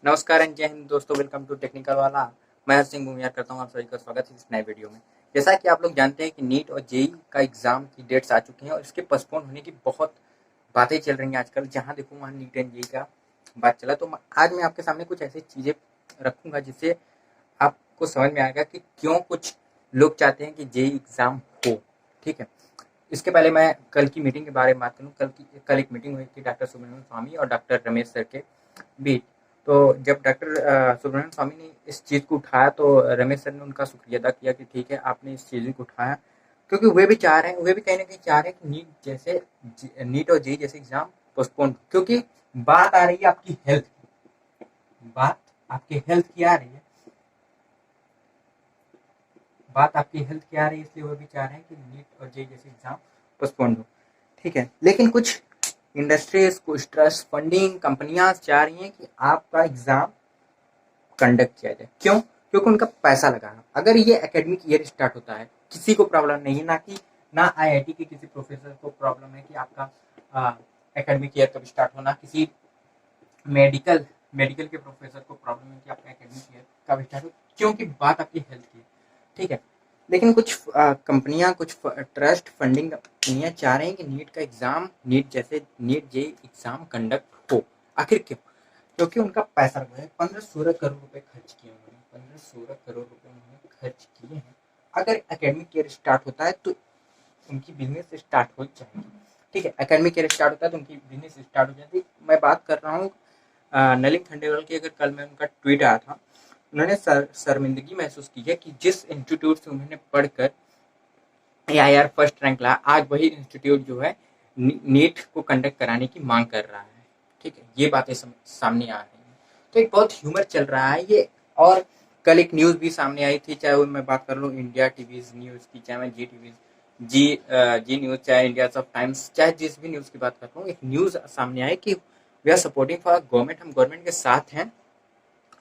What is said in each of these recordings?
नमस्कार एंड जय हिंद दोस्तों, वेलकम टू टेक्निकल वाला। मैं हर सिंह भूमियार करता हूँ आप सभी का स्वागत है इस नए वीडियो में। जैसा कि आप लोग जानते हैं कि नीट और जेई का एग्जाम की डेट्स आ चुकी हैं और इसके पोस्टपोन होने की बहुत बातें चल रही हैं आजकल। जहाँ देखो वहाँ नीट एंड जेई का बात चला। तो आज मैं आपके सामने कुछ ऐसी चीज़ें रखूँगा जिससे आपको समझ में आएगा कि क्यों कुछ लोग चाहते हैं कि जेई एग्ज़ाम हो। ठीक है, इसके पहले मैं कल की मीटिंग के बारे में बात करूँ। कल एक मीटिंग हुई थी डॉक्टर सुब्रमण्यम स्वामी और डॉक्टर रमेश सर के बीच। तो जब डॉक्टर सुब्रमण्यम स्वामी ने इस चीज़ को उठाया तो रमेश सर ने उनका शुक्रिया अदा किया कि ठीक है आपने इस चीज़ को उठाया, क्योंकि वे भी चाह रहे हैं, वे भी कहीं ना कहीं चाह रहे हैं कि नीट और जेई जैसे एग्जाम पोस्टपोन, क्योंकि बात आ रही है आपकी हेल्थ की, बात आपके हेल्थ की आ रही है, बात आपकी हेल्थ की आ रही है, इसलिए वो भी चाह रहे हैं कि नीट और जेई जैसे एग्जाम पोस्टपोन हो। ठीक है, लेकिन कुछ इंडस्ट्रीज, कुछ ट्रस्ट फंडिंग कंपनियां चाह रही हैं कि आपका एग्जाम कंडक्ट किया जाए। क्यों? क्योंकि उनका पैसा लगा है। अगर ये एकेडमिक ईयर स्टार्ट होता है, किसी को प्रॉब्लम नहीं है, ना आईआईटी के किसी प्रोफेसर को प्रॉब्लम है कि आपका एकेडमिक ईयर कब स्टार्ट होना, किसी मेडिकल मेडिकल के प्रोफेसर को प्रॉब्लम है कि आपका एकेडमिक ईयर कब स्टार्ट हो, क्योंकि बात आपकी हेल्थ की है। ठीक है, लेकिन कुछ कंपनियां, कुछ ट्रस्ट फंडिंग कंपनियां चाह रहे हैं कि नीट का exam, NEET JEE exam conduct हो। आखिर क्यों? क्योंकि उनका पैसा लगा है। 15-16 करोड़ रुपए खर्च किए उन्होंने, 15-16 करोड़ रुपए उन्होंने खर्च किए हैं। अगर एकेडमिक ईयर स्टार्ट होता है तो उनकी बिजनेस स्टार्ट हो जाएगी। ठीक है, एकेडमिक ईयर स्टार्ट होता है तो उनकी बिजनेस स्टार्ट हो जाती है। मैं बात कर रहा हूँ नलिन खंडेलवाल की। अगर कल मैं उनका ट्वीट आया था, उन्होंने शर्मिंदगी महसूस की है कि जिस इंस्टीट्यूट से उन्होंने पढ़कर एआईआर फर्स्ट रैंक लाया, आज वही इंस्टीट्यूट जो है नीट को कंडक्ट कराने की मांग कर रहा है। ठीक है, ये बातें सामने आ रही हैं, तो एक बहुत ह्यूमर चल रहा है ये। और कल एक न्यूज भी सामने आई थी, चाहे वो मैं बात कर लूँ इंडिया टीवी न्यूज की, चाहे मैं जी टीवी जी न्यूज, चाहे इंडिया ऑफ टाइम्स, चाहे जिस भी न्यूज की बात करता हूँ, एक न्यूज सामने आई कि we are supporting for government, हम गवर्नमेंट के साथ हैं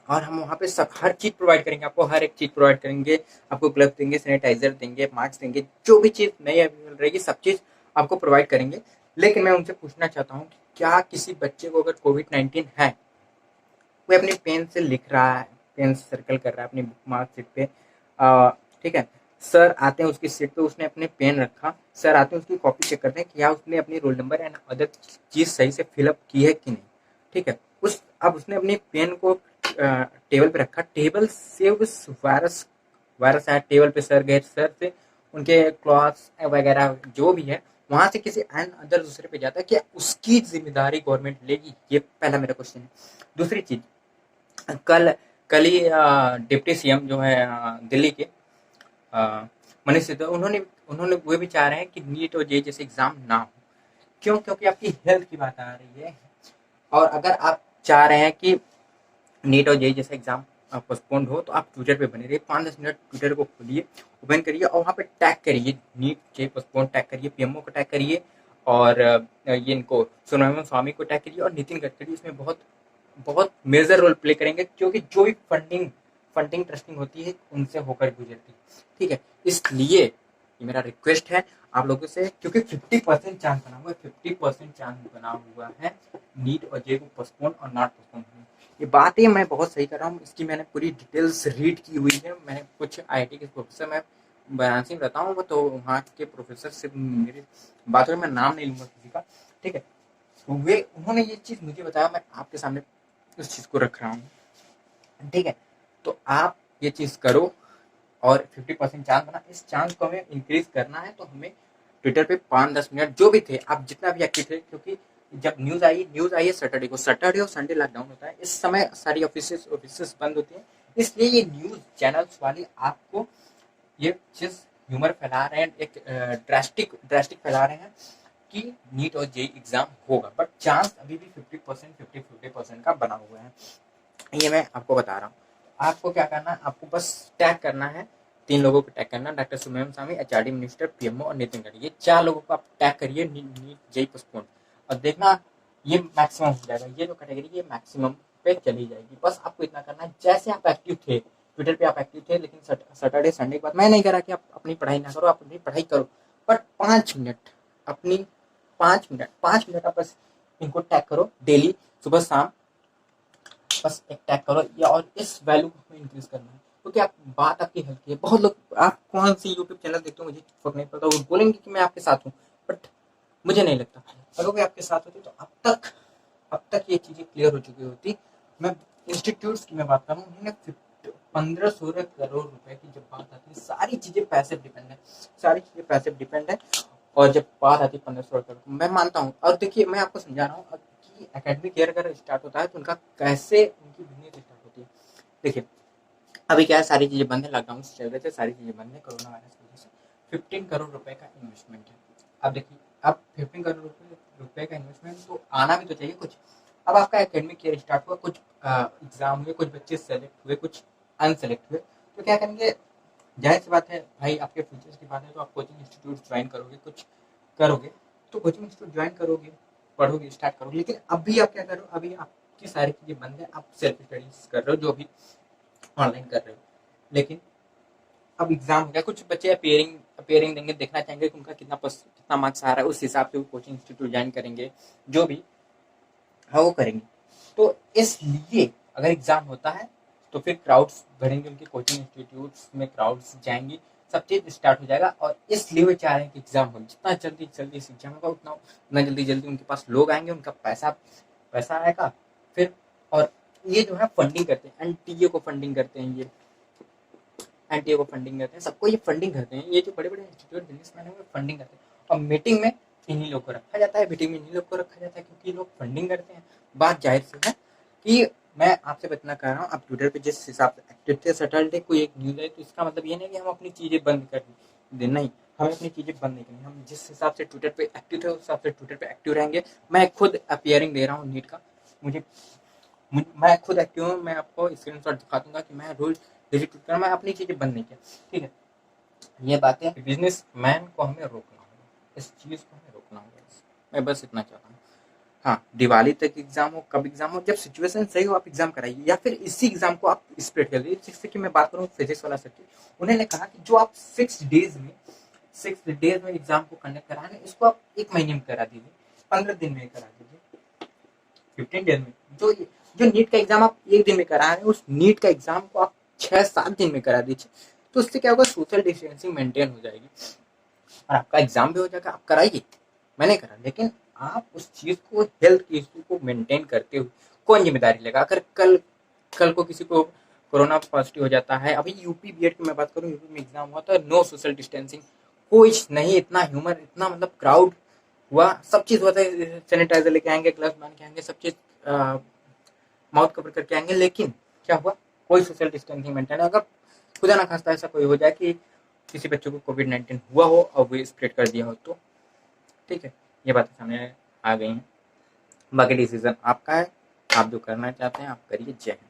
और हम वहाँ पे सब हर चीज़ प्रोवाइड करेंगे, आपको हर एक चीज़ प्रोवाइड करेंगे। आपको ग्लव्स देंगे, सैनिटाइजर देंगे, मास्क देंगे, जो भी चीज़ नई अवेलेबल रहेगी सब चीज़ आपको प्रोवाइड करेंगे। लेकिन मैं उनसे पूछना चाहता हूँ कि क्या किसी बच्चे को अगर कोविड-19 है, वो अपने पेन से लिख रहा है, पेन से सर्कल कर रहा है अपनी मार्क शीट पे, ठीक है, सर आते हैं उसकी सीट पे, उसने अपने पेन रखा, सर आते हैं उसकी कॉपी चेक करते हैं क्या उसने अपनी रोल नंबर एंड अदर चीज़ सही से फिलअप की है कि नहीं। ठीक है, अब उसने अपने पेन को टेबल पे रखा, टेबल से उस वायरस वायरस आया टेबल पे, सर गए, सर से उनके क्लॉथ्स वगैरह जो भी है वहां से किसी एंड अदर दूसरे पे जाता है, क्या उसकी जिम्मेदारी गवर्नमेंट लेगी? ये पहला मेरा क्वेश्चन है। दूसरी चीज, कल कल ही डिप्टी सीएम जो है दिल्ली के, अ, मनीष सिसोदिया, उन्होंने उन्होंने वो भी चाह रहे हैं कि नीट और जेई जैसे एग्जाम ना हो। क्यों? क्योंकि आपकी हेल्थ की बात आ रही है। और अगर आप चाह रहे हैं कि नीट और जेई जैसा एग्जाम पोस्टपोन्ड हो, तो आप ट्विटर पे बने रहिए, 5-10 मिनट ट्विटर को खोलिए, ओपन करिए और वहाँ पे टैग करिए, नीट जेई पोस्टपोन टैग करिए, पीएमओ को टैग करिए और ये इनको सुब्रमण्यम स्वामी को टैग करिए और नितिन गडकरी इसमें बहुत बहुत मेजर रोल प्ले करेंगे, क्योंकि जो भी फंडिंग फंडिंग ट्रस्टिंग होती है उनसे होकर गुजरती है। ठीक है, इसलिए ये मेरा रिक्वेस्ट है आप लोगों से, क्योंकि 50% चांस बना हुआ है, 50% चांस बना हुआ है नीट और जे को पोस्टपोन और नॉट पोस्टपोन होने। ये बातें मैं बहुत सही कर रहा हूँ, इसकी मैंने पूरी डिटेल्स रीड की हुई है। मैंने कुछ आईआईटी के प्रोफेसर, मैं वाराणसी में रहता हूँ, तो वहाँ के प्रोफेसर से मेरी बात हुई, मैं नाम नहीं लूंगा किसी का। ठीक है, तो वे उन्होंने ये चीज़ मुझे बताया, मैं आपके सामने उस चीज़ को रख रहा हूँ। ठीक है, तो आप ये चीज़ करो और 50% चांस बना, इस चांस को हमें इंक्रीज करना है। तो हमें ट्विटर पे 5-10 मिनट जो भी थे, आप जितना भी एक्टिव थे, क्योंकि जब न्यूज़ आई है सैटरडे को, सैटरडे और संडे लॉकडाउन होता है, इस समय सारी ऑफिस बंद होती हैं, इसलिए ये न्यूज़ चैनल्स वाले आपको ये चीज़ ह्यूमर फैला रहे हैं, एक ड्रास्टिक ड्रास्टिक फैला रहे हैं कि नीट और जेई एग्जाम होगा, बट चांस अभी भी 50%, 50% का बना हुआ है। ये मैं आपको बता रहा हूँ। आपको क्या करना है, आपको बस टैग करना है, 3 लोगों को टैग करना है, डॉक्टर सुब्रमण्यम स्वामी, एचआरडी मिनिस्टर, पीएमओ और नितिन गडकरी, ये 4 लोगों को आप टैग करिए नीट जेई पोस्टपोन, और देखना ये मैक्सिमम हो जाएगा, ये जो कैटेगरी ये मैक्सिमम पे चली जाएगी। बस आपको इतना करना है, जैसे आप एक्टिव थे ट्विटर पे, आप एक्टिव थे, लेकिन सैटरडे संडे के बाद मैं नहीं कह रहा कि आप अपनी पढ़ाई ना करो, आप अपनी पढ़ाई करो, बट 5 मिनट, अपनी 5 मिनट आप बस इनको टैग करो डेली, सुबह शाम बस एक टैग करो या और इस वैल्यू को हमें इंक्रीज करना है, क्योंकि आप बात आपकी हेल्थ की है। बहुत लोग, आप कौन सी यूट्यूब चैनल देखते हो मुझे फर्क नहीं पड़ता, वो बोलेंगे कि मैं आपके साथ हूँ, बट मुझे नहीं लगता अगर कोई आपके साथ होती तो अब तक ये चीज़ें क्लियर हो चुकी होती। मैं इंस्टीट्यूट्स की मैं बात करूँ, उन्होंने 15-16 करोड़ रुपए की जब बात आती है, सारी चीज़ें पैसे डिपेंड है, सारी चीज़ें पैसे डिपेंड है। और जब बात आती है 15-16 करोड़, मैं मानता हूँ। और देखिए मैं आपको समझा रहा हूँ कि एकेडमिक ईयर अगर स्टार्ट होता है तो उनका कैसे उनकी बिजनेस स्टार्ट होती है। देखिए अभी क्या है, सारी चीज़ें बंद है, लॉकडाउन चल रहे थे, सारी चीज़ें बंद है कोरोना वायरस की वजह से। 15 करोड़ रुपए का इन्वेस्टमेंट है। अब देखिए, अब 15 करोड़ रुपए का इन्वेस्टमेंट तो आना भी तो चाहिए कुछ। अब आपका एकेडमिक ईयर स्टार्ट हुआ, कुछ एग्जाम हुए, कुछ बच्चे सेलेक्ट हुए, कुछ अनसेलेक्ट हुए, तो क्या करेंगे, जाहिर सी बात है भाई, आपके फ्यूचर्स की बात है तो आप कोचिंग इंस्टीट्यूट ज्वाइन करोगे, कुछ करोगे, तो कोचिंग इंस्टीट्यूट ज्वाइन करोगे, पढ़ोगे, स्टार्ट करोगे। लेकिन अभी आप क्या कर रहे हो, अभी आपकी सारी चीज़ें बंद है, आप सेल्फ स्टडीज कर रहे हो, जो भी ऑनलाइन कर रहे हो। लेकिन अब एग्जाम हो गया, कुछ बच्चे अपियरिंग देंगे, देखना चाहेंगे कि उनका कितना मार्क्स आ रहा है, उस हिसाब से वो कोचिंग इंस्टीट्यूट ज्वाइन करेंगे, जो भी हाँ वो करेंगे। तो इसलिए अगर एग्जाम होता है तो फिर क्राउड्स बढ़ेंगे, उनके कोचिंग इंस्टीट्यूट्स में क्राउड्स जाएंगी, सब चीज़ स्टार्ट हो जाएगा। और इसलिए वो चाह रहे हैं कि एग्जाम हो, जितना जल्दी जल्दी इस एग्जाम होगा उतना जल्दी जल्दी उनके पास लोग आएंगे, उनका पैसा आएगा फिर। और ये जो है फंडिंग करते हैं, एनटीए को फंडिंग करते हैं, ये एनटीए को फंडिंग करते हैं, सबको ये फंडिंग करते हैं, ये जो बड़े बड़े इंस्टीट्यूट बिजनेसमैन है वो फंडिंग करते हैं। और मीटिंग में इन्हीं लोग को रखा जाता है, मीटिंग में इन्हीं लोग को रखा जाता है, क्योंकि लोग फंडिंग करते हैं। बात जाहिर सी है कि मैं आपसे बतना कर रहा हूँ, आप ट्विटर पे जिस हिसाब से एक्टिव थे, सैटरडे को एक न्यूज़ है, तो इसका मतलब ये नहीं कि हम अपनी चीज़ें बंद कर दें, नहीं, हमें अपनी चीज़ें बंद नहीं करनी। हम जिस हिसाब से ट्विटर पे एक्टिव थे उस हिसाब से ट्विटर पे एक्टिव रहेंगे। मैं खुद अपियरिंग दे रहा हूँ नीट का, मुझे मैं खुद एक्टिव हूँ, मैं आपको स्क्रीनशॉट दिखा दूंगा कि मैं रोज डेली ट्वीट कर, मैं अपनी चीज़ें बंद नहीं किया, ठीक है। ये बातें बिजनेस मैन को हमें रोकना होगा, इस चीज़ को हमें रोकना होगा, मैं बस इतना चाहता हूँ। हाँ, दिवाली तक एग्जाम हो, कब एग्जाम हो, जब सिचुएशन सही हो आप एग्जाम कराइए, या फिर इसी एग्जाम को आप स्प्रेड कर दीजिए। जैसे कि मैं बात करूँ फिजिक्स वाला सब्जेक्ट, उन्होंने कहा कि जो आप 6 डेज में एग्जाम को कंडक्ट करा रहे हैं, इसको आप 1 महीने में करा दीजिए, 15 दिन में करा दीजिए, 15 डेज में। जो नीट का एग्जाम आप 1 दिन में करा रहे हैं, उस नीट का एग्जाम को आप 6-7 दिन में करा दीजिए। तो उससे क्या होगा, सोशल डिस्टेंसिंग मेंटेन हो जाएगी और आपका एग्जाम भी हो जाएगा। आप कराइए, मैंने करा, लेकिन आप उस चीज को, हेल्थ के इशू को मेंटेन करते हुए कौन जिम्मेदारी लेगा। अगर कल को किसी को कोरोना पॉजिटिव हो जाता है, अभी यूपी बीएड की मैं बात करूँ, यूपी में एग्जाम हुआ तो नो सोशल डिस्टेंसिंग, कोई नहीं, इतना ह्यूमर, इतना मतलब क्राउड हुआ, सब चीज हुआ था, सैनिटाइजर लेके आएंगे, ग्लव्स बांध के आएंगे, सब चीज माउथ कवर करके आएंगे, लेकिन क्या हुआ, कोई सोशल डिस्टेंसिंग मेंटेन। अगर खुदा ना खास्ता ऐसा कोई हो जाए कि किसी बच्चों को कोविड-19 हुआ हो और वो स्प्रेड कर दिया हो, तो ठीक है, ये बातें सामने आ गई हैं। बाकी डिसीजन आपका है, आप जो करना चाहते हैं आप करिए। जय हिंद।